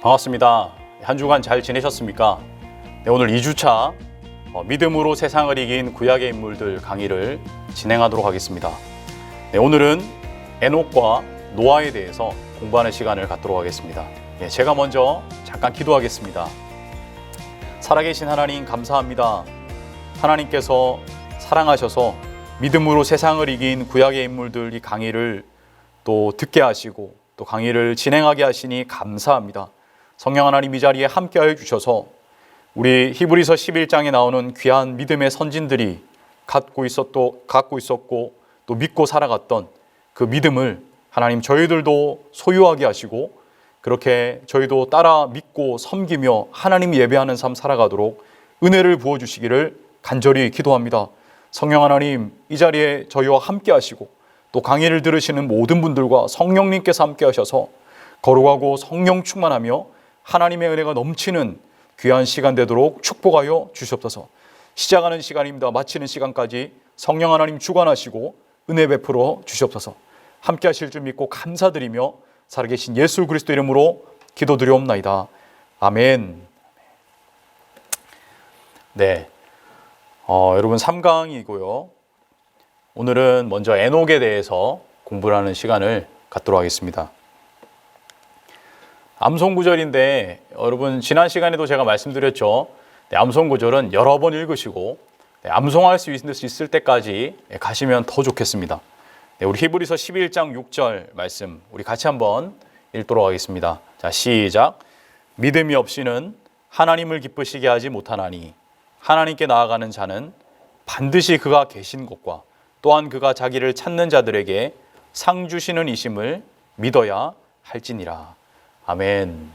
반갑습니다. 한 주간 잘 지내셨습니까? 네, 오늘 2주차 믿음으로 세상을 이긴 구약의 인물들 강의를 진행하도록 하겠습니다. 네, 오늘은 에녹과 노아에 대해서 공부하는 시간을 갖도록 하겠습니다. 네, 제가 먼저 잠깐 기도하겠습니다. 살아계신 하나님 감사합니다. 하나님께서 사랑하셔서 믿음으로 세상을 이긴 구약의 인물들 이 강의를 또 듣게 하시고 또 강의를 진행하게 하시니 감사합니다. 성령 하나님 이 자리에 함께하여 주셔서 우리 히브리서 11장에 나오는 귀한 믿음의 선진들이 갖고 있었고 또 믿고 살아갔던 그 믿음을 하나님 저희들도 소유하게 하시고 그렇게 저희도 따라 믿고 섬기며 하나님 예배하는 삶 살아가도록 은혜를 부어주시기를 간절히 기도합니다. 성령 하나님 이 자리에 저희와 함께 하시고 또 강의를 들으시는 모든 분들과 성령님께서 함께 하셔서 거룩하고 성령 충만하며 하나님의 은혜가 넘치는 귀한 시간 되도록 축복하여 주시옵소서. 시작하는 시간입니다. 마치는 시간까지 성령 하나님 주관하시고 은혜 베풀어 주시옵소서. 함께 하실 줄 믿고 감사드리며 살아계신 예수 그리스도 이름으로 기도드리옵나이다. 아멘. 네, 여러분 3강이고요. 오늘은 먼저 에녹에 대해서 공부를 하는 시간을 갖도록 하겠습니다. 암송구절인데 여러분 지난 시간에도 제가 말씀드렸죠. 네, 암송구절은 여러 번 읽으시고 암송할 수 있을 때까지 가시면 더 좋겠습니다. 네, 우리 히브리서 11장 6절 말씀 우리 같이 한번 읽도록 하겠습니다. 자, 시작. 믿음이 없이는 하나님을 기쁘시게 하지 못하나니 하나님께 나아가는 자는 반드시 그가 계신 곳과 또한 그가 자기를 찾는 자들에게 상 주시는 이심을 믿어야 할지니라. 아멘.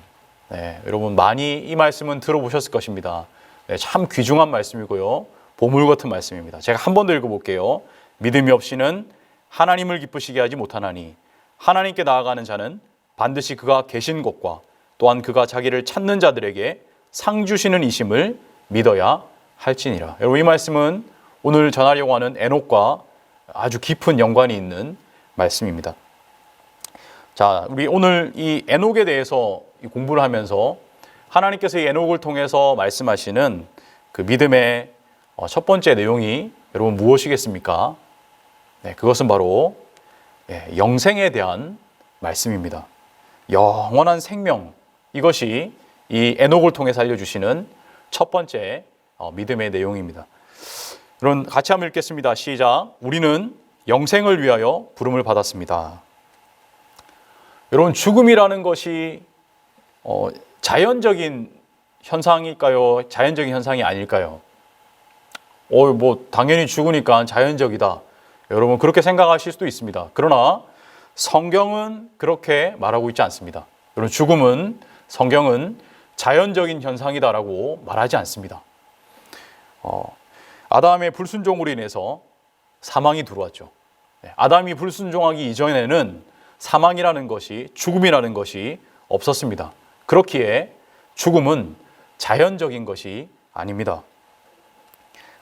네, 여러분 많이 이 말씀은 들어보셨을 것입니다. 네, 참 귀중한 말씀이고요. 보물 같은 말씀입니다. 제가 한 번 더 읽어볼게요. 믿음이 없이는 하나님을 기쁘시게 하지 못하나니 하나님께 나아가는 자는 반드시 그가 계신 곳과 또한 그가 자기를 찾는 자들에게 상 주시는 이심을 믿어야 할지니라. 여러분 이 말씀은 오늘 전하려고 하는 에녹과 아주 깊은 연관이 있는 말씀입니다. 자, 우리 오늘 이 에녹에 대해서 공부를 하면서 하나님께서 이 에녹을 통해서 말씀하시는 그 믿음의 첫 번째 내용이 여러분 무엇이겠습니까? 네, 그것은 바로 영생에 대한 말씀입니다. 영원한 생명, 이것이 이 에녹을 통해서 알려주시는 첫 번째 믿음의 내용입니다. 여러분 같이 한번 읽겠습니다. 시작. 우리는 영생을 위하여 부름을 받았습니다. 여러분 죽음이라는 것이 자연적인 현상일까요? 자연적인 현상이 아닐까요? 뭐 당연히 죽으니까 자연적이다. 여러분 그렇게 생각하실 수도 있습니다. 그러나 성경은 그렇게 말하고 있지 않습니다. 여러분 성경은 자연적인 현상이다라고 말하지 않습니다. 아담의 불순종으로 인해서 사망이 들어왔죠. 아담이 불순종하기 이전에는 사망이라는 것이, 죽음이라는 것이 없었습니다. 그렇기에 죽음은 자연적인 것이 아닙니다.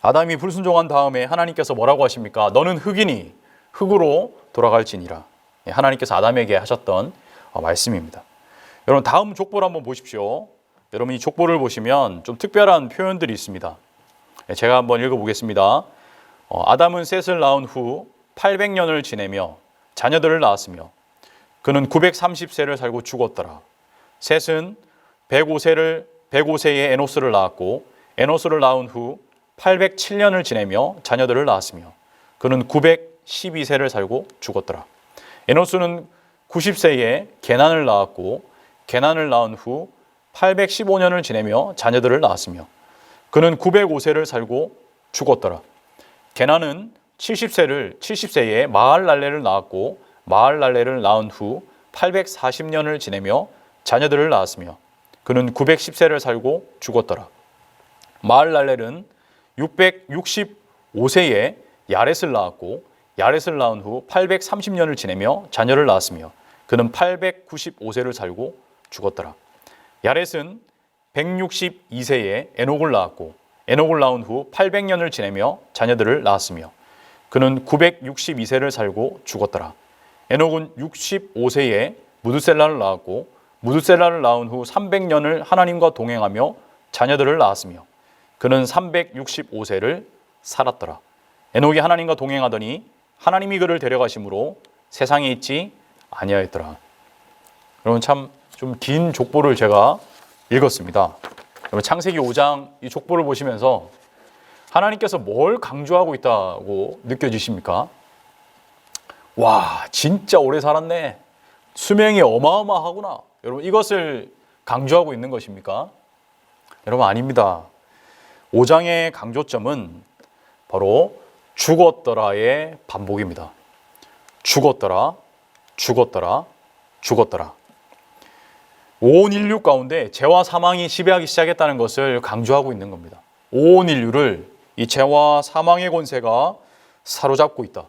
아담이 불순종한 다음에 하나님께서 뭐라고 하십니까? 너는 흙이니 흙으로 돌아갈지니라. 하나님께서 아담에게 하셨던 말씀입니다. 여러분 다음 족보를 한번 보십시오. 여러분 이 족보를 보시면 좀 특별한 표현들이 있습니다. 제가 한번 읽어보겠습니다. 아담은 셋을 낳은 후 800년을 지내며 자녀들을 낳았으며 그는 930세를 살고 죽었더라. 셋은 105세에 에노스를 낳았고 에노스를 낳은 후 807년을 지내며 자녀들을 낳았으며 그는 912세를 살고 죽었더라. 에노스는 90세에 게난을 낳았고 게난을 낳은 후 815년을 지내며 자녀들을 낳았으며 그는 905세를 살고 죽었더라. 게난은 70세에 마할랄레를 낳았고 마할랄레를 낳은 후 840년을 지내며 자녀들을 낳았으며 그는 910세를 살고 죽었더라. 마할랄렐은 665세에 야렛을 낳았고 야렛을 낳은 후 830년을 지내며 자녀를 낳았으며 그는 895세를 살고 죽었더라. 야렛은 162세에 에녹을 낳았고 에녹을 낳은 후 800년을 지내며 자녀들을 낳았으며 그는 962세를 살고 죽었더라. 에녹은 65세에 무드셀라를 낳았고 무드셀라를 낳은 후 300년을 하나님과 동행하며 자녀들을 낳았으며 그는 365세를 살았더라. 에녹이 하나님과 동행하더니 하나님이 그를 데려가심으로 세상에 있지 아니하였더라. 여러분 참 좀 긴 족보를 제가 읽었습니다. 여러분 창세기 5장 이 족보를 보시면서 하나님께서 뭘 강조하고 있다고 느껴지십니까? 와, 진짜 오래 살았네. 수명이 어마어마하구나. 여러분 이것을 강조하고 있는 것입니까? 여러분 아닙니다. 5장의 강조점은 바로 죽었더라의 반복입니다. 죽었더라, 죽었더라, 죽었더라. 온 인류 가운데 죄와 사망이 지배하기 시작했다는 것을 강조하고 있는 겁니다. 온 인류를 이 죄와 사망의 권세가 사로잡고 있다.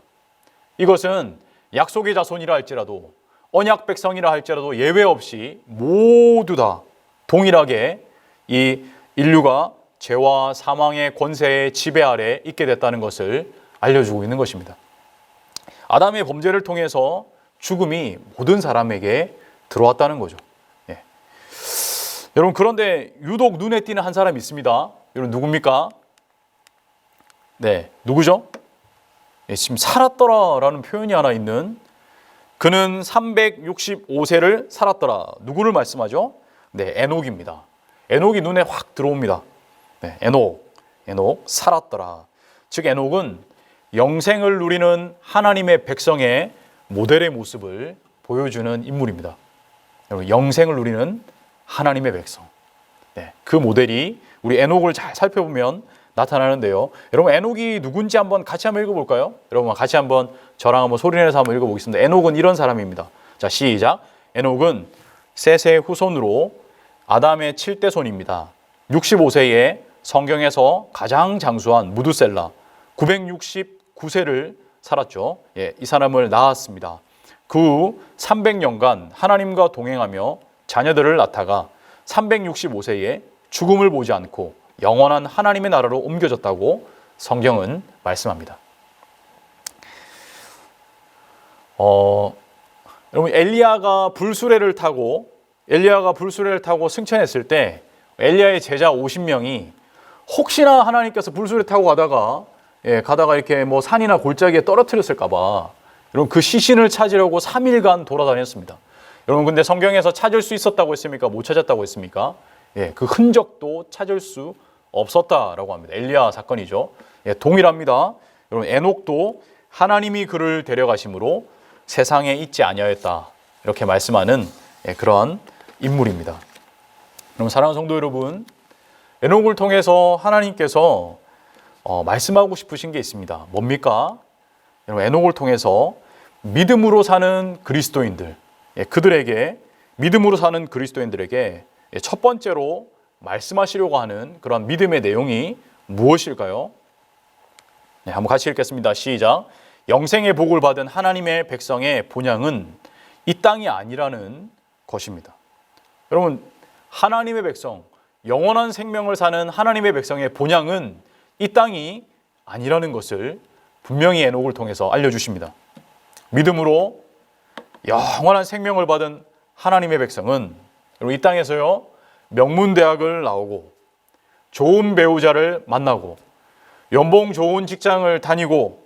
이것은 약속의 자손이라 할지라도 언약 백성이라 할지라도 예외 없이 모두 다 동일하게 이 인류가 죄와 사망의 권세의 지배 아래 있게 됐다는 것을 알려주고 있는 것입니다. 아담의 범죄를 통해서 죽음이 모든 사람에게 들어왔다는 거죠. 예. 여러분 그런데 유독 눈에 띄는 한 사람이 있습니다. 여러분 누굽니까? 네, 누구죠? 예, 지금 살았더라라는 표현이 하나 있는 그는 365세를 살았더라. 누구를 말씀하죠? 네, 에녹입니다. 에녹이 눈에 확 들어옵니다. 네, 에녹 살았더라. 즉 에녹은 영생을 누리는 하나님의 백성의 모델의 모습을 보여주는 인물입니다. 여러분, 영생을 누리는 하나님의 백성. 네, 그 모델이 우리 에녹을 잘 살펴보면 나타나는데요. 여러분 에녹이 누군지 같이 한번 읽어볼까요? 여러분 같이 한번 저랑 한번 소리내서 한번 읽어보겠습니다. 에녹은 이런 사람입니다. 자, 시작. 에녹은 셋의 후손으로 아담의 7대 손입니다. 65세에 성경에서 가장 장수한 무드셀라 969세를 살았죠. 예, 이 사람을 낳았습니다. 그 후 300년간 하나님과 동행하며 자녀들을 낳다가 365세에 죽음을 보지 않고 영원한 하나님의 나라로 옮겨졌다고 성경은 말씀합니다. 여러분 엘리야가 불수레를 타고 승천했을 때 엘리야의 제자 50명이 혹시나 하나님께서 불수레 타고 가다가 이렇게 뭐 산이나 골짜기에 떨어뜨렸을까 봐 여러분 그 시신을 찾으려고 3일간 돌아다녔습니다. 여러분 근데 성경에서 찾을 수 있었다고 했습니까? 못 찾았다고 했습니까? 예, 그 흔적도 찾을 수 없었다라고 합니다. 엘리야 사건이죠. 예, 동일합니다. 여러분 에녹도 하나님이 그를 데려가심으로 세상에 있지 아니하였다 이렇게 말씀하는 그런 인물입니다. 여러분 사랑하는 성도 여러분, 에녹을 통해서 하나님께서 말씀하고 싶으신 게 있습니다. 뭡니까? 여러분 에녹을 통해서 믿음으로 사는 그리스도인들, 그들에게 믿음으로 사는 그리스도인들에게 첫 번째로 말씀하시려고 하는 그런 믿음의 내용이 무엇일까요? 네, 한번 같이 읽겠습니다. 시작. 영생의 복을 받은 하나님의 백성의 본향은 이 땅이 아니라는 것입니다. 여러분 하나님의 백성, 영원한 생명을 사는 하나님의 백성의 본향은 이 땅이 아니라는 것을 분명히 에녹을 통해서 알려주십니다. 믿음으로 영원한 생명을 받은 하나님의 백성은 여러분 이 땅에서요 명문대학을 나오고 좋은 배우자를 만나고 연봉 좋은 직장을 다니고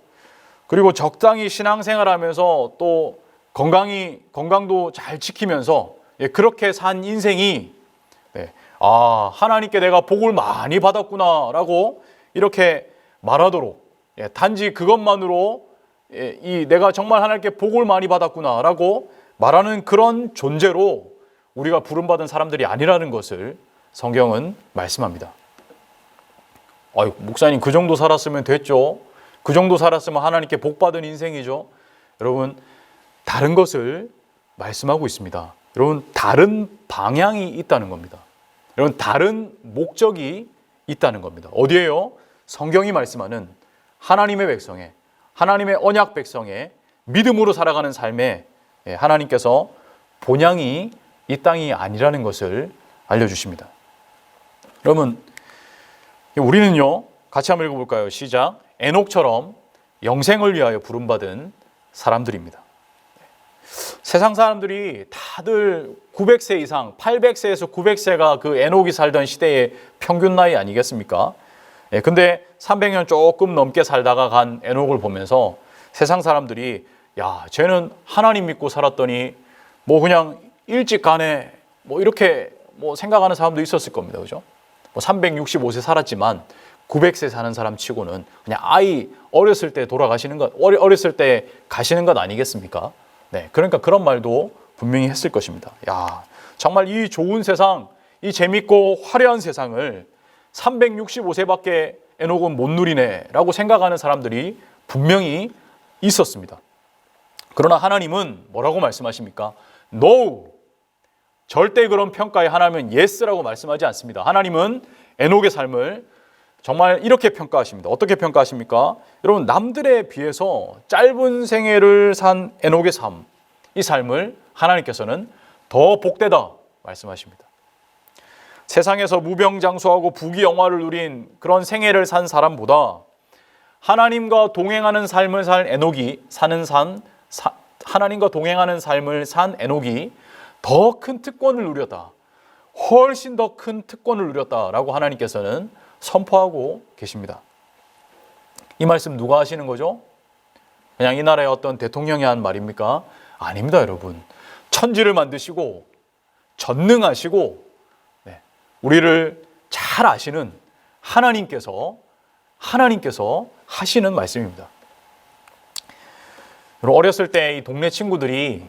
그리고 적당히 신앙생활하면서 또 건강도 잘 지키면서 그렇게 산 인생이 하나님께 내가 복을 많이 받았구나 라고 이렇게 말하도록 단지 그것만으로 내가 정말 하나님께 복을 많이 받았구나 라고 말하는 그런 존재로 우리가 부름받은 사람들이 아니라는 것을 성경은 말씀합니다. 아유, 목사님 그 정도 살았으면 됐죠. 그 정도 살았으면 하나님께 복받은 인생이죠. 여러분 다른 것을 말씀하고 있습니다. 여러분 다른 방향이 있다는 겁니다. 여러분 다른 목적이 있다는 겁니다. 어디에요? 성경이 말씀하는 하나님의 백성의 하나님의 언약 백성의 믿음으로 살아가는 삶에 하나님께서 본향이 이 땅이 아니라는 것을 알려주십니다. 여러분 우리는요 같이 한번 읽어볼까요? 시작. 에녹처럼 영생을 위하여 부름받은 사람들입니다. 세상 사람들이 다들 900세 이상, 800세에서 900세가 그 에녹이 살던 시대의 평균 나이 아니겠습니까? 예, 근데 300년 조금 넘게 살다가 간 에녹을 보면서 세상 사람들이 야, 쟤는 하나님 믿고 살았더니 뭐 그냥 일찍 가네 뭐 이렇게 뭐 생각하는 사람도 있었을 겁니다. 그죠? 뭐 365세 살았지만 900세 사는 사람 치고는 그냥 아이 어렸을 때 돌아가시는 것, 어렸을 때 가시는 것 아니겠습니까? 네, 그러니까 그런 말도 분명히 했을 것입니다. 야, 정말 이 좋은 세상, 이 재밌고 화려한 세상을 365세밖에 에녹은 못 누리네라고 생각하는 사람들이 분명히 있었습니다. 그러나 하나님은 뭐라고 말씀하십니까? No! 절대 그런 평가에 하나님은 Yes라고 말씀하지 않습니다. 하나님은 에녹의 삶을 정말 이렇게 평가하십니다. 어떻게 평가하십니까? 여러분, 남들에 비해서 짧은 생애를 산 에녹의 삶, 이 삶을 하나님께서는 더 복되다 말씀하십니다. 세상에서 무병장수하고 부귀영화를 누린 그런 생애를 산 사람보다 하나님과 동행하는 삶을 산 에녹이 하나님과 동행하는 삶을 산 에녹이 더 큰 특권을 누렸다. 훨씬 더 큰 특권을 누렸다라고 하나님께서는 선포하고 계십니다. 이 말씀 누가 하시는 거죠? 그냥 이 나라의 어떤 대통령이 한 말입니까? 아닙니다, 여러분. 천지를 만드시고 전능하시고 우리를 잘 아시는 하나님께서 하시는 말씀입니다. 어렸을 때 이 동네 친구들이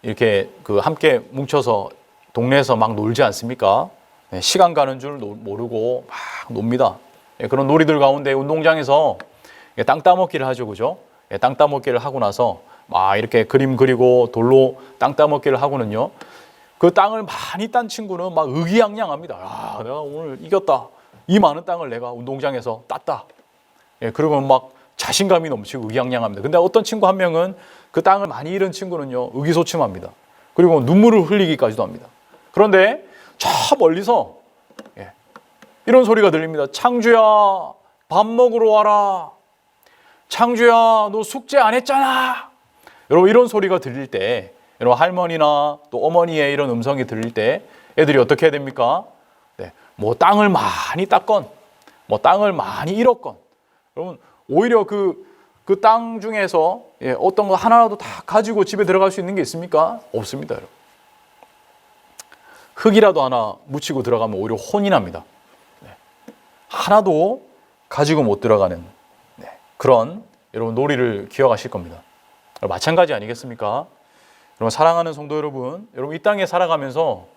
이렇게 함께 뭉쳐서 동네에서 막 놀지 않습니까? 시간 가는 줄 모르고 막 놉니다. 그런 놀이들 가운데 운동장에서 땅 따먹기를 하죠, 그죠? 땅 따먹기를 하고 나서 막 이렇게 그림 그리고 돌로 땅 따먹기를 하고는요. 그 땅을 많이 딴 친구는 막 의기양양합니다. 야, 내가 오늘 이겼다. 이 많은 땅을 내가 운동장에서 땄다. 그리고 막 자신감이 넘치고 의기양양합니다. 근데 어떤 친구 한 명은 그 땅을 많이 잃은 친구는요, 의기소침합니다. 그리고 눈물을 흘리기까지도 합니다. 그런데 저 멀리서 이런 소리가 들립니다. 창주야, 밥 먹으러 와라. 창주야, 너 숙제 안 했잖아. 여러분, 이런 소리가 들릴 때, 여러분 할머니나 또 어머니의 이런 음성이 들릴 때 애들이 어떻게 해야 됩니까? 뭐 땅을 많이 땄건, 뭐 땅을 많이 잃었건, 여러분 오히려 그 땅 중에서 어떤 거 하나라도 다 가지고 집에 들어갈 수 있는 게 있습니까? 없습니다, 여러분. 흙이라도 하나 묻히고 들어가면 오히려 혼이 납니다. 하나도 가지고 못 들어가는 그런 여러분 놀이를 기억하실 겁니다. 마찬가지 아니겠습니까? 여러분 사랑하는 성도 여러분, 이 땅에 살아가면서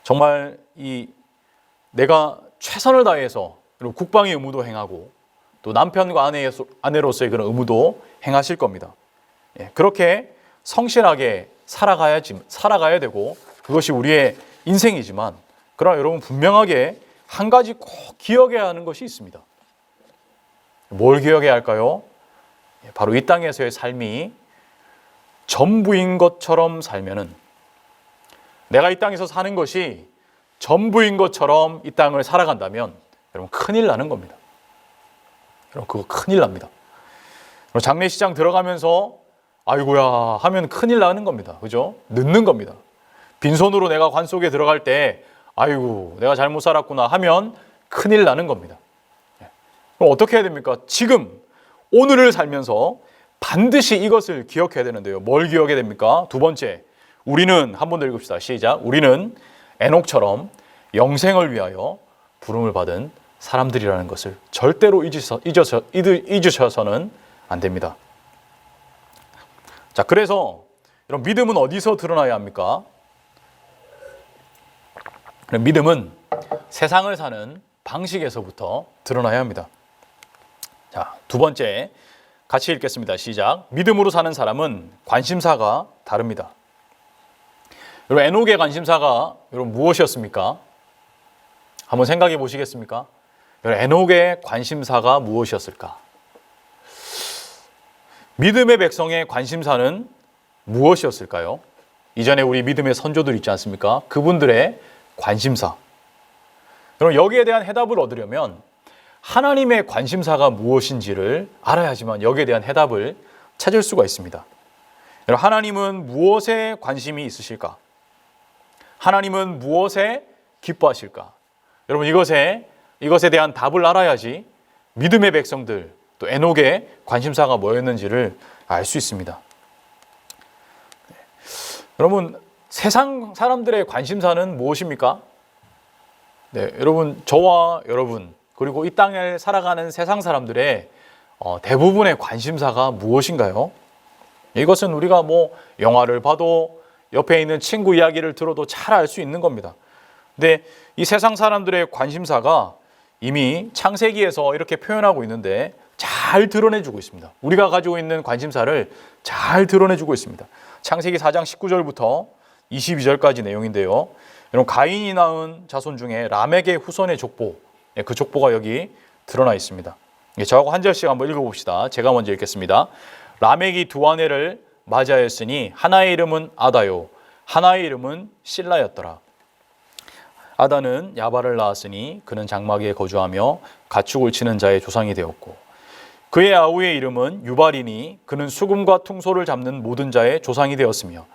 정말 내가 최선을 다해서 국방의 의무도 행하고 또 남편과 아내로서의 그런 의무도 행하실 겁니다. 그렇게 성실하게 살아가야 되고 그것이 우리의 인생이지만 그러나 여러분 분명하게 한 가지 꼭 기억해야 하는 것이 있습니다. 뭘 기억해야 할까요? 바로 이 땅에서의 삶이 전부인 것처럼 살면은 내가 이 땅에서 사는 것이 전부인 것처럼 이 땅을 살아간다면 여러분 큰일 나는 겁니다. 여러분 그거 큰일 납니다. 장례시장 들어가면서 아이고야 하면 큰일 나는 겁니다. 그죠? 늦는 겁니다. 빈손으로 내가 관 속에 들어갈 때 아이고 내가 잘못 살았구나 하면 큰일 나는 겁니다. 그럼 어떻게 해야 됩니까? 지금 오늘을 살면서 반드시 이것을 기억해야 되는데요. 뭘 기억해야 됩니까? 두 번째, 우리는 한 번 더 읽읍시다. 시작. 우리는 에녹처럼 영생을 위하여 부름을 받은 사람들이라는 것을 절대로 잊으셔서는 안 됩니다. 자, 그래서 이런 믿음은 어디서 드러나야 합니까? 믿음은 세상을 사는 방식에서부터 드러나야 합니다. 자, 두 번째 같이 읽겠습니다. 시작. 믿음으로 사는 사람은 관심사가 다릅니다. 여러분 에녹의 관심사가 여러분 무엇이었습니까? 한번 생각해 보시겠습니까? 여러분 에녹의 관심사가 무엇이었을까? 믿음의 백성의 관심사는 무엇이었을까요? 이전에 우리 믿음의 선조들 있지 않습니까? 그분들의 관심사. 여러분 여기에 대한 해답을 얻으려면 하나님의 관심사가 무엇인지를 알아야지만 여기에 대한 해답을 찾을 수가 있습니다. 여러분, 하나님은 무엇에 관심이 있으실까? 하나님은 무엇에 기뻐하실까? 여러분, 이것에 대한 답을 알아야지 믿음의 백성들, 또 에녹의 관심사가 뭐였는지를 알 수 있습니다. 여러분, 세상 사람들의 관심사는 무엇입니까? 네, 여러분, 저와 여러분, 그리고 이 땅을 살아가는 세상 사람들의 대부분의 관심사가 무엇인가요? 이것은 우리가 영화를 봐도 옆에 있는 친구 이야기를 들어도 잘 알 수 있는 겁니다. 근데 이 세상 사람들의 관심사가 이미 창세기에서 이렇게 표현하고 있는데 잘 드러내주고 있습니다. 우리가 가지고 있는 관심사를 잘 드러내주고 있습니다. 창세기 4장 19절부터 22절까지 내용인데요. 여러분, 가인이 낳은 자손 중에 라멕의 후손의 족보, 그 족보가 여기 드러나 있습니다. 저하고 한 절씩 한번 읽어봅시다. 제가 먼저 읽겠습니다. 라멕이 두 아내를 맞이하였으니 하나의 이름은 아다요, 하나의 이름은 실라였더라. 아다는 야발을 낳았으니 그는 장막에 거주하며 가축을 치는 자의 조상이 되었고, 그의 아우의 이름은 유발이니 그는 수금과 퉁소를 잡는 모든 자의 조상이 되었으며,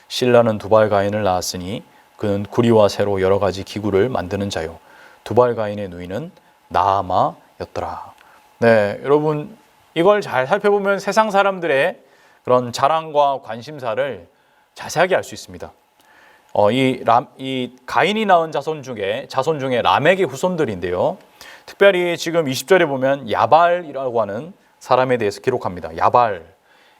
실라는 두발 가인을 낳았으니 그는 구리와 새로 여러 가지 기구를 만드는 자요, 두발 가인의 누이는 나아마였더라. 네, 여러분, 이걸 잘 살펴보면 세상 사람들의 그런 자랑과 관심사를 자세하게 알 수 있습니다. 이 가인이 낳은 자손 중에 라멕의 후손들인데요. 특별히 지금 20절에 보면 야발이라고 하는 사람에 대해서 기록합니다.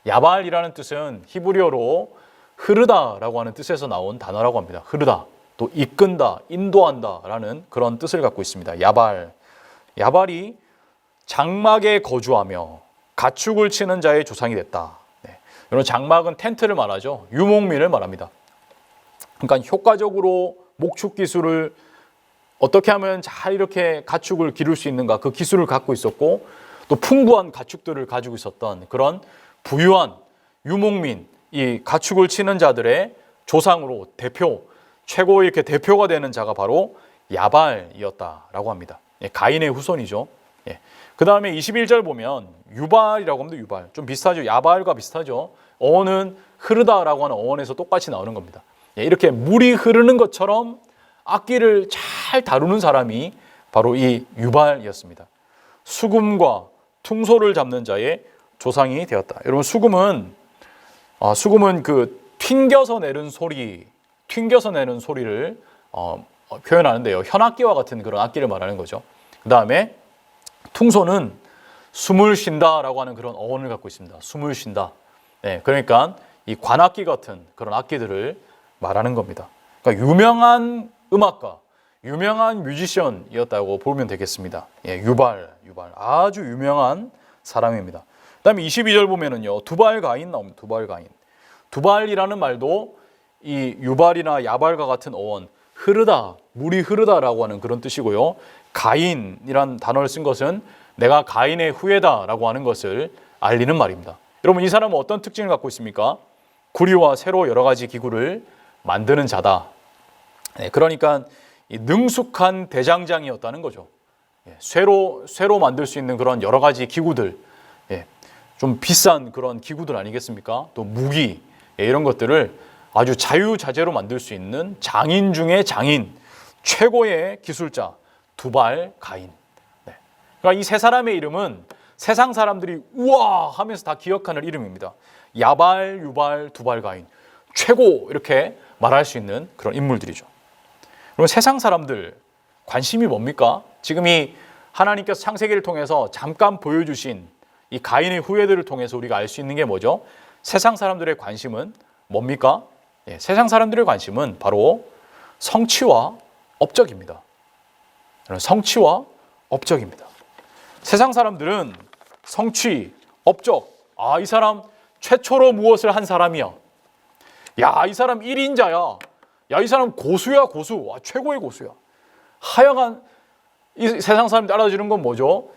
야발이라는 뜻은 히브리어로 흐르다라고 하는 뜻에서 나온 단어라고 합니다. 흐르다, 또 이끈다, 인도한다라는 그런 뜻을 갖고 있습니다. 야발이 장막에 거주하며 가축을 치는 자의 조상이 됐다. 네. 여러분, 장막은 텐트를 말하죠. 유목민을 말합니다. 그러니까 효과적으로 목축 기술을 어떻게 하면 잘 이렇게 가축을 기를 수 있는가, 그 기술을 갖고 있었고, 또 풍부한 가축들을 가지고 있었던 그런 부유한 유목민, 이 가축을 치는 자들의 조상으로 최고 이렇게 대표가 되는 자가 바로 야발이었다라고 합니다. 가인의 후손이죠. 그 다음에 21절 보면 유발이라고 합니다. 유발. 좀 비슷하죠. 야발과 비슷하죠. 어원은 흐르다라고 하는 어원에서 똑같이 나오는 겁니다. 이렇게 물이 흐르는 것처럼 악기를 잘 다루는 사람이 바로 이 유발이었습니다. 수금과 퉁소를 잡는 자의 조상이 되었다. 여러분, 수금은 그 튕겨서 내는 소리를 표현하는데요. 현악기와 같은 그런 악기를 말하는 거죠. 그 다음에 퉁소는 숨을 쉰다라고 하는 그런 어원을 갖고 있습니다. 숨을 쉰다. 네, 그러니까 이 관악기 같은 그런 악기들을 말하는 겁니다. 그러니까 유명한 음악가, 유명한 뮤지션이었다고 보면 되겠습니다. 유발 아주 유명한 사람입니다. 그다음에 22절 보면은요, 두발 가인 나옵니다. 두발이라는 말도 이 유발이나 야발과 같은 어원, 흐르다, 물이 흐르다라고 하는 그런 뜻이고요. 가인이란 단어를 쓴 것은 내가 가인의 후예다라고 하는 것을 알리는 말입니다. 여러분, 이 사람은 어떤 특징을 갖고 있습니까? 구리와 새로 여러 가지 기구를 만드는 자다. 그러니까 능숙한 대장장이었다는 거죠. 쇠로 만들 수 있는 그런 여러 가지 기구들, 좀 비싼 그런 기구들 아니겠습니까? 또 무기, 이런 것들을 아주 자유자재로 만들 수 있는 장인 중의 장인, 최고의 기술자 두발 가인. 그러니까 이 세 사람의 이름은 세상 사람들이 우와 하면서 다 기억하는 이름입니다. 야발, 유발, 두발 가인, 최고, 이렇게 말할 수 있는 그런 인물들이죠. 그럼 세상 사람들 관심이 뭡니까? 지금 이 하나님께서 창세기를 통해서 잠깐 보여주신 이 가인의 후예들을 통해서 우리가 알 수 있는 게 뭐죠? 세상 사람들의 관심은 뭡니까? 세상 사람들의 관심은 바로 성취와 업적입니다. 성취와 업적입니다. 세상 사람들은 성취, 업적, 이 사람 최초로 무엇을 한 사람이야. 야, 이 사람 1인자야. 야, 이 사람 고수야, 고수. 최고의 고수야. 하여간 이 세상 사람들이 알아주는 건 뭐죠?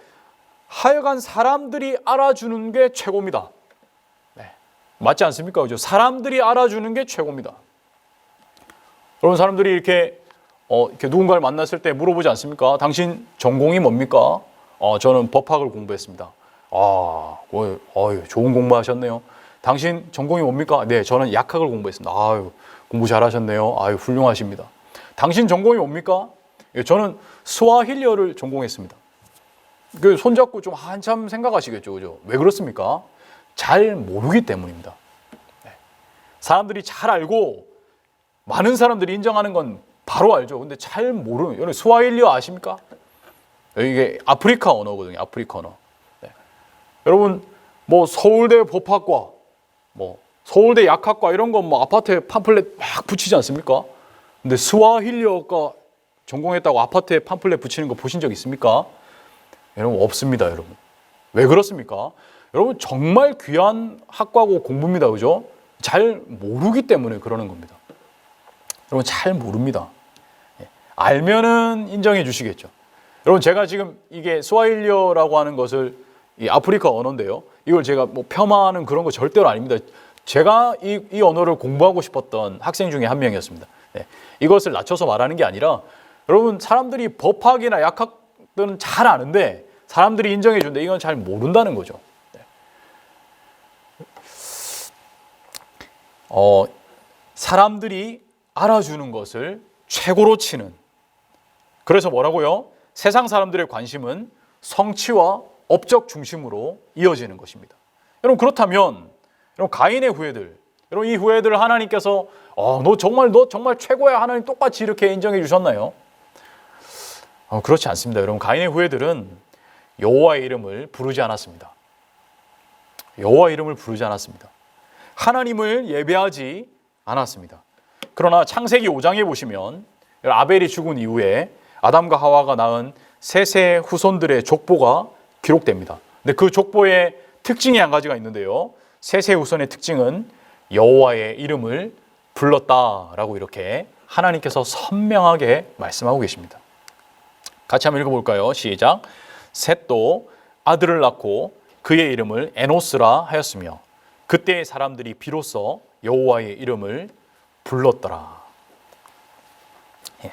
하여간 사람들이 알아주는 게 최고입니다. 맞지 않습니까? 그죠? 사람들이 알아주는 게 최고입니다. 여러분, 사람들이 이렇게 누군가를 만났을 때 물어보지 않습니까? 당신 전공이 뭡니까? 저는 법학을 공부했습니다. 좋은 공부하셨네요. 당신 전공이 뭡니까? 네, 저는 약학을 공부했습니다. 아유, 공부 잘하셨네요. 아유, 훌륭하십니다. 당신 전공이 뭡니까? 예, 저는 스와힐리어를 전공했습니다. 그 손잡고 좀 한참 생각하시겠죠, 그죠? 왜 그렇습니까? 잘 모르기 때문입니다. 네. 사람들이 잘 알고 많은 사람들이 인정하는 건 바로 알죠. 근데 잘 모르는, 여러분 스와힐리어 아십니까? 이게 아프리카 언어거든요. 아프리카 언어. 네. 여러분 뭐 서울대 법학과, 뭐 서울대 약학과 이런 거 뭐 아파트에 팜플렛 막 붙이지 않습니까? 근데 스와힐리어가 전공했다고 아파트에 팜플렛 붙이는 거 보신 적 있습니까? 여러분 없습니다, 여러분. 왜 그렇습니까? 여러분 정말 귀한 학과고 공부입니다, 그죠? 잘 모르기 때문에 그러는 겁니다. 여러분 잘 모릅니다. 알면은 인정해 주시겠죠. 여러분 제가 지금 이게 스와힐리어라고 하는 것을 이 아프리카 언어인데요. 이걸 제가 뭐 폄하하는 그런 거 절대로 아닙니다. 제가 이 언어를 공부하고 싶었던 학생 중에 한 명이었습니다. 네. 이것을 낮춰서 말하는 게 아니라 여러분 사람들이 법학이나 약학들은 잘 아는데 사람들이 인정해 준데 이건 잘 모른다는 거죠. 네. 사람들이 알아주는 것을 최고로 치는, 그래서 뭐라고요? 세상 사람들의 관심은 성취와 업적 중심으로 이어지는 것입니다. 여러분 그렇다면 여러분 가인의 후예들, 여러분 이 후예들을 하나님께서 너 정말 최고야, 하나님 똑같이 이렇게 인정해 주셨나요? 그렇지 않습니다. 여러분 가인의 후예들은 여호와의 이름을 부르지 않았습니다. 여호와의 이름을 부르지 않았습니다. 하나님을 예배하지 않았습니다. 그러나 창세기 5장에 보시면 아벨이 죽은 이후에 아담과 하와가 낳은 셋의 후손들의 족보가 기록됩니다. 근데 그 족보의 특징이 한 가지가 있는데요. 셋의 후손의 특징은 여호와의 이름을 불렀다라고 이렇게 하나님께서 선명하게 말씀하고 계십니다. 같이 한번 읽어볼까요? 시작. 셋도 아들을 낳고 그의 이름을 에노스라 하였으며 그때의 사람들이 비로소 여호와의 이름을 불렀더라. 예.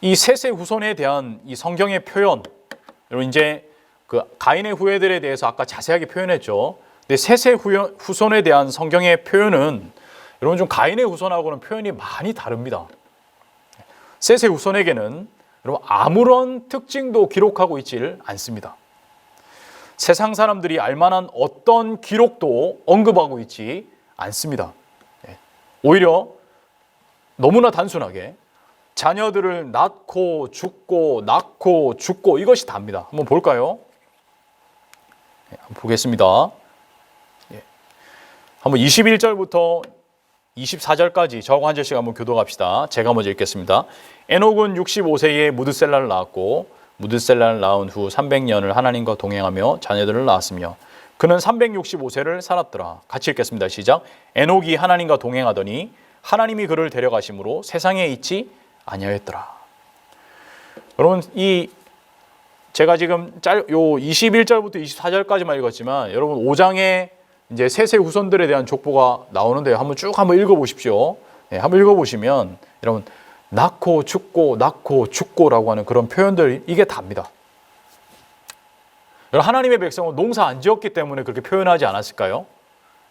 이 셋의 후손에 대한 이 성경의 표현, 여러분 이제 그 가인의 후예들에 대해서 아까 자세하게 표현했죠. 근데 셋의 후손에 대한 성경의 표현은 여러분 좀 가인의 후손하고는 표현이 많이 다릅니다. 셋의 후손에게는 여러분 아무런 특징도 기록하고 있질 않습니다. 세상 사람들이 알만한 어떤 기록도 언급하고 있지 않습니다. 오히려 너무나 단순하게 자녀들을 낳고 죽고 이것이 답니다. 한번 볼까요? 한번 보겠습니다. 한번 21절부터 24절까지 저하고 한 절씩 한번 교독합시다. 제가 먼저 읽겠습니다. 에녹은 65세에 무드셀라를 낳았고 무드셀라를 낳은 후 300년을 하나님과 동행하며 자녀들을 낳았으며 그는 365세를 살았더라. 같이 읽겠습니다. 시작. 에녹이 하나님과 동행하더니 하나님이 그를 데려가심으로 세상에 있지 아니하였더라. 여러분 제가 지금 요 21절부터 24절까지만 읽었지만 여러분 5장에 이제 셋의 후손들에 대한 족보가 나오는데요. 한번 읽어보십시오. 네, 한번 읽어보시면 여러분 낳고 죽고라고 하는 그런 표현들 이게 답니다. 여러분 하나님의 백성은 농사 안 지었기 때문에 그렇게 표현하지 않았을까요?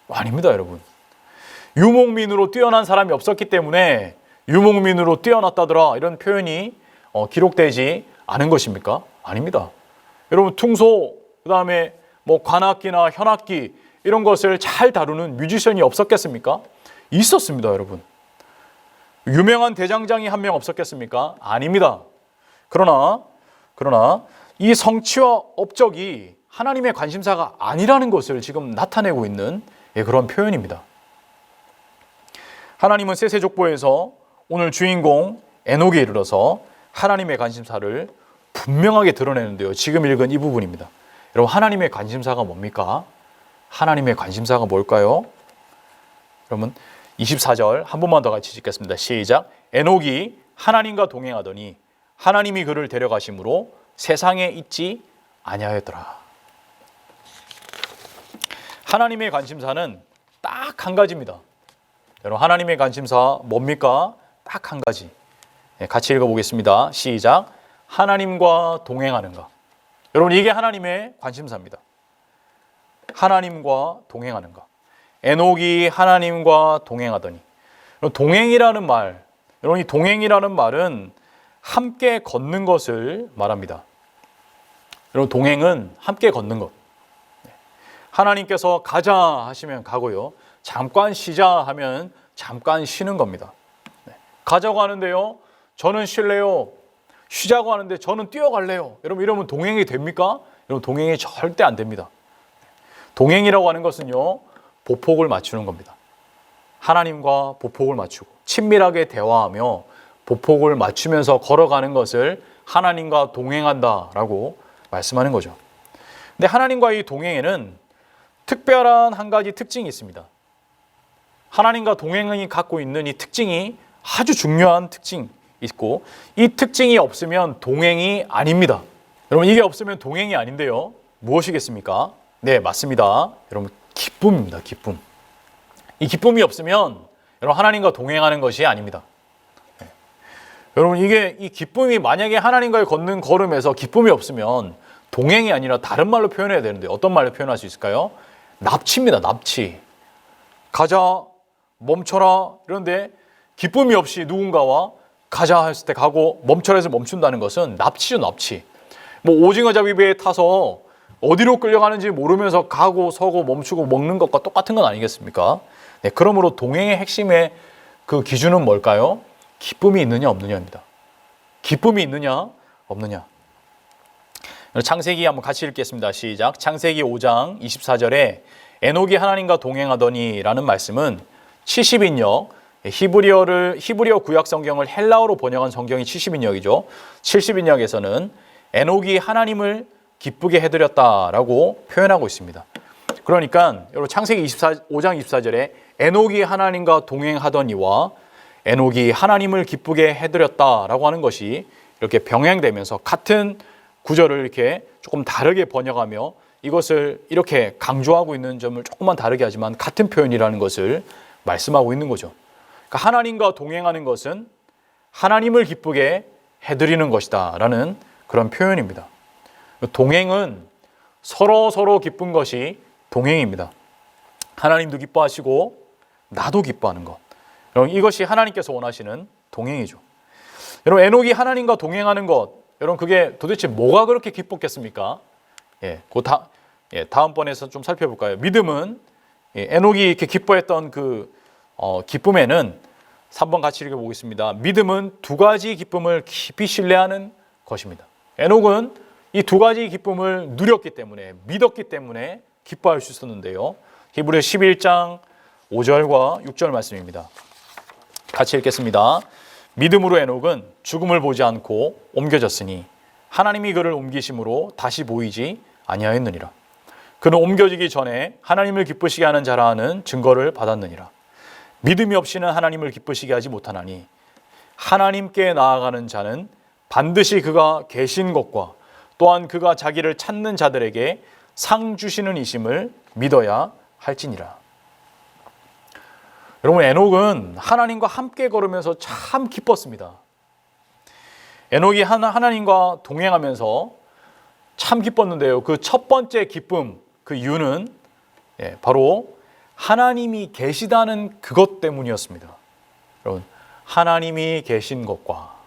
아닙니다, 여러분. 유목민으로 뛰어난 사람이 없었기 때문에 유목민으로 뛰어났다더라 이런 표현이 기록되지 않은 것입니까? 아닙니다. 여러분 퉁소, 그다음에 뭐 관악기나 현악기 이런 것을 잘 다루는 뮤지션이 없었겠습니까? 있었습니다, 여러분. 유명한 대장장이 한 명 없었겠습니까? 아닙니다. 그러나 이 성취와 업적이 하나님의 관심사가 아니라는 것을 지금 나타내고 있는 그런 표현입니다. 하나님은 셋의 족보에서 오늘 주인공 에녹에 이르러서 하나님의 관심사를 분명하게 드러내는데요. 지금 읽은 이 부분입니다. 여러분 하나님의 관심사가 뭡니까? 하나님의 관심사가 뭘까요? 여러분 24절 한 번만 더 같이 읽겠습니다. 시작. 에녹이 하나님과 동행하더니 하나님이 그를 데려가심으로 세상에 있지 아니하였더라. 하나님의 관심사는 딱 한 가지입니다. 여러분 하나님의 관심사 뭡니까? 딱 한 가지. 같이 읽어보겠습니다. 시작. 하나님과 동행하는가. 여러분 이게 하나님의 관심사입니다. 하나님과 동행하는가? 에녹이 하나님과 동행하더니. 동행이라는 말, 여러분 이 동행이라는 말은 함께 걷는 것을 말합니다. 여러분 동행은 함께 걷는 것. 하나님께서 가자 하시면 가고요. 잠깐 쉬자 하면 잠깐 쉬는 겁니다. 가자고 하는데요. 저는 쉴래요. 쉬자고 하는데 저는 뛰어갈래요. 여러분 이러면 동행이 됩니까? 여러분 동행이 절대 안 됩니다. 동행이라고 하는 것은요. 보폭을 맞추는 겁니다. 하나님과 보폭을 맞추고 친밀하게 대화하며 보폭을 맞추면서 걸어가는 것을 하나님과 동행한다라고 말씀하는 거죠. 근데 하나님과 이 동행에는 특별한 한 가지 특징이 있습니다. 하나님과 동행이 갖고 있는 이 특징이 아주 중요한 특징이 있고 이 특징이 없으면 동행이 아닙니다. 여러분 이게 없으면 동행이 아닌데요. 무엇이겠습니까? 네, 맞습니다. 여러분 기쁨입니다. 기쁨. 이 기쁨이 없으면 여러분 하나님과 동행하는 것이 아닙니다. 네. 여러분 이게 이 기쁨이 만약에 하나님과의 걷는 걸음에서 기쁨이 없으면 동행이 아니라 다른 말로 표현해야 되는데 어떤 말로 표현할 수 있을까요? 납치입니다. 납치. 가자, 멈춰라 이런데 기쁨이 없이 누군가와 가자 했을 때 가고 멈춰라 해서 멈춘다는 것은 납치죠. 납치. 뭐 오징어 잡이배에 타서 어디로 끌려가는지 모르면서 가고 서고 멈추고 먹는 것과 똑같은 건 아니겠습니까? 네, 그러므로 동행의 핵심의 그 기준은 뭘까요? 기쁨이 있느냐 없느냐입니다. 기쁨이 있느냐 없느냐. 창세기 한번 같이 읽겠습니다. 시작. 창세기 5장 24절에 에녹이 하나님과 동행하더니 라는 말씀은 70인역 히브리어 구약 성경을 헬라어로 번역한 성경이 70인역이죠. 70인역에서는 에녹이 하나님을 기쁘게 해드렸다라고 표현하고 있습니다. 그러니까 여러분 창세기 5장 24절에 에녹이 하나님과 동행하더니와 에녹이 하나님을 기쁘게 해드렸다라고 하는 것이 이렇게 병행되면서 같은 구절을 이렇게 조금 다르게 번역하며 이것을 이렇게 강조하고 있는 점을 조금만 다르게 하지만 같은 표현이라는 것을 말씀하고 있는 거죠. 그러니까 하나님과 동행하는 것은 하나님을 기쁘게 해드리는 것이다 라는 그런 표현입니다. 동행은 서로 기쁜 것이 동행입니다. 하나님도 기뻐하시고 나도 기뻐하는 것. 여러분 이것이 하나님께서 원하시는 동행이죠. 여러분 에녹이 하나님과 동행하는 것, 여러분 그게 도대체 뭐가 그렇게 기뻤겠습니까? 다음번에서 좀 살펴볼까요? 믿음은 에녹이 이렇게 기뻐했던 그 기쁨에는 3번 같이 읽어보겠습니다. 믿음은 두 가지 기쁨을 깊이 신뢰하는 것입니다. 에녹은 이 두 가지 기쁨을 누렸기 때문에 믿었기 때문에 기뻐할 수 있었는데요. 히브리 11장 5절과 6절 말씀입니다. 같이 읽겠습니다. 믿음으로 에녹은 죽음을 보지 않고 옮겨졌으니 하나님이 그를 옮기심으로 다시 보이지 아니하였느니라. 그는 옮겨지기 전에 하나님을 기쁘시게 하는 자라 하는 증거를 받았느니라. 믿음이 없이는 하나님을 기쁘시게 하지 못하나니 하나님께 나아가는 자는 반드시 그가 계신 것과 또한 그가 자기를 찾는 자들에게 상 주시는 이심을 믿어야 할지니라. 여러분 에녹은 하나님과 함께 걸으면서 참 기뻤습니다. 에녹이 하나님과 동행하면서 참 기뻤는데요. 그 첫 번째 기쁨, 그 이유는 바로 하나님이 계시다는 그것 때문이었습니다. 여러분 하나님이 계신 것과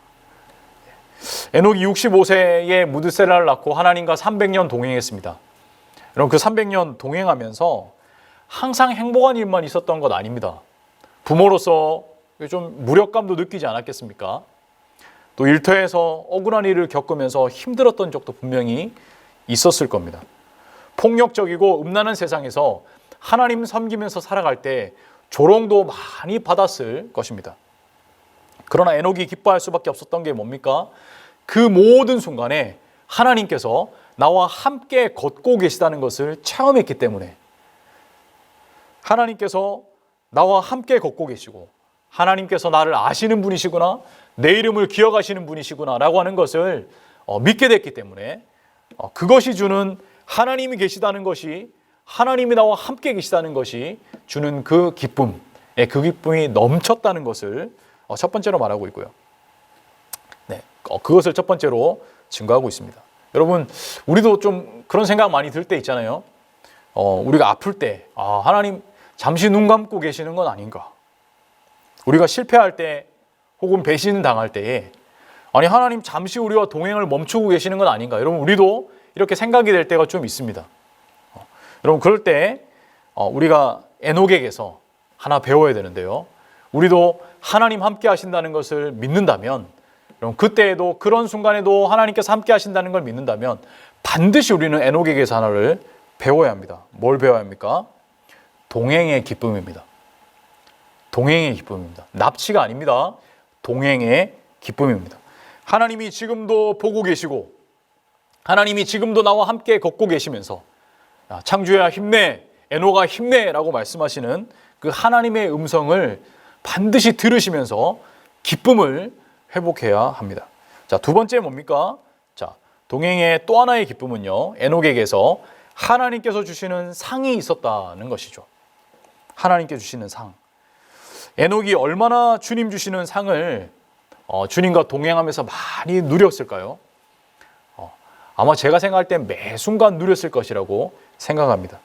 에녹이 65세에 무드셀라를 낳고 하나님과 300년 동행했습니다. 여러분 그 300년 동행하면서 항상 행복한 일만 있었던 것 아닙니다. 부모로서 좀 무력감도 느끼지 않았겠습니까? 또 일터에서 억울한 일을 겪으면서 힘들었던 적도 분명히 있었을 겁니다. 폭력적이고 음란한 세상에서 하나님 섬기면서 살아갈 때 조롱도 많이 받았을 것입니다. 그러나 에녹이 기뻐할 수밖에 없었던 게 뭡니까? 그 모든 순간에 하나님께서 나와 함께 걷고 계시다는 것을 체험했기 때문에 하나님께서 나와 함께 걷고 계시고 하나님께서 나를 아시는 분이시구나, 내 이름을 기억하시는 분이시구나 라고 하는 것을 믿게 됐기 때문에 그것이 주는 하나님이 계시다는 것이, 하나님이 나와 함께 계시다는 것이 주는 그 기쁨, 그 기쁨이 넘쳤다는 것을 첫 번째로 말하고 있고요. 그것을 첫 번째로 증거하고 있습니다. 여러분 우리도 좀 그런 생각 많이 들 때 있잖아요. 우리가 아플 때 하나님 잠시 눈 감고 계시는 건 아닌가? 우리가 실패할 때 혹은 배신 당할 때에 아니 하나님 잠시 우리와 동행을 멈추고 계시는 건 아닌가? 여러분 우리도 이렇게 생각이 될 때가 좀 있습니다. 여러분 그럴 때 우리가 에녹에게서 하나 배워야 되는데요. 우리도 하나님 함께 하신다는 것을 믿는다면 여러분 그때에도 그런 순간에도 하나님께서 함께 하신다는 걸 믿는다면 반드시 우리는 에녹에게서 하나를 배워야 합니다. 뭘 배워야 합니까? 동행의 기쁨입니다. 동행의 기쁨입니다. 납치가 아닙니다. 동행의 기쁨입니다. 하나님이 지금도 보고 계시고 하나님이 지금도 나와 함께 걷고 계시면서 창조야 힘내, 에녹아 힘내라고 말씀하시는 그 하나님의 음성을 반드시 들으시면서 기쁨을 회복해야 합니다. 자, 두 번째 뭡니까? 자, 동행의 또 하나의 기쁨은요. 에녹에게서 하나님께서 주시는 상이 있었다는 것이죠. 하나님께 주시는 상. 에녹이 얼마나 주님 주시는 상을 주님과 동행하면서 많이 누렸을까요? 아마 제가 생각할 때 매 순간 누렸을 것이라고 생각합니다.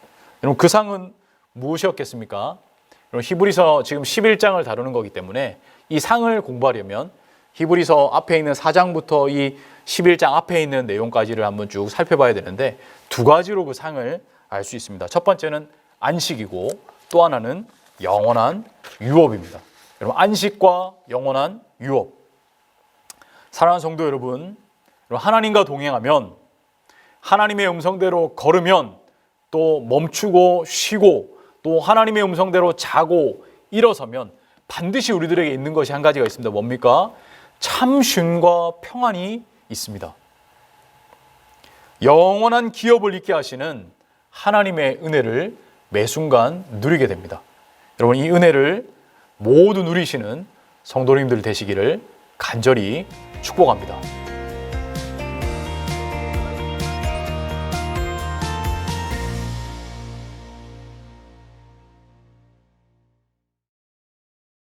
여러분 그 상은 무엇이었겠습니까? 여러분 히브리서 지금 11장을 다루는 거기 때문에 이 상을 공부하려면 히브리서 앞에 있는 4장부터 이 11장 앞에 있는 내용까지를 한번 쭉 살펴봐야 되는데 두 가지로 그 상을 알 수 있습니다. 첫 번째는 안식이고 또 하나는 영원한 유업입니다. 여러분 안식과 영원한 유업. 사랑하는 성도 여러분, 하나님과 동행하면 하나님의 음성대로 걸으면 또 멈추고 쉬고 또 하나님의 음성대로 자고 일어서면 반드시 우리들에게 있는 것이 한 가지가 있습니다. 뭡니까? 참 쉼과 평안이 있습니다. 영원한 기업을 있게 하시는 하나님의 은혜를 매 순간 누리게 됩니다. 여러분 이 은혜를 모두 누리시는 성도님들 되시기를 간절히 축복합니다.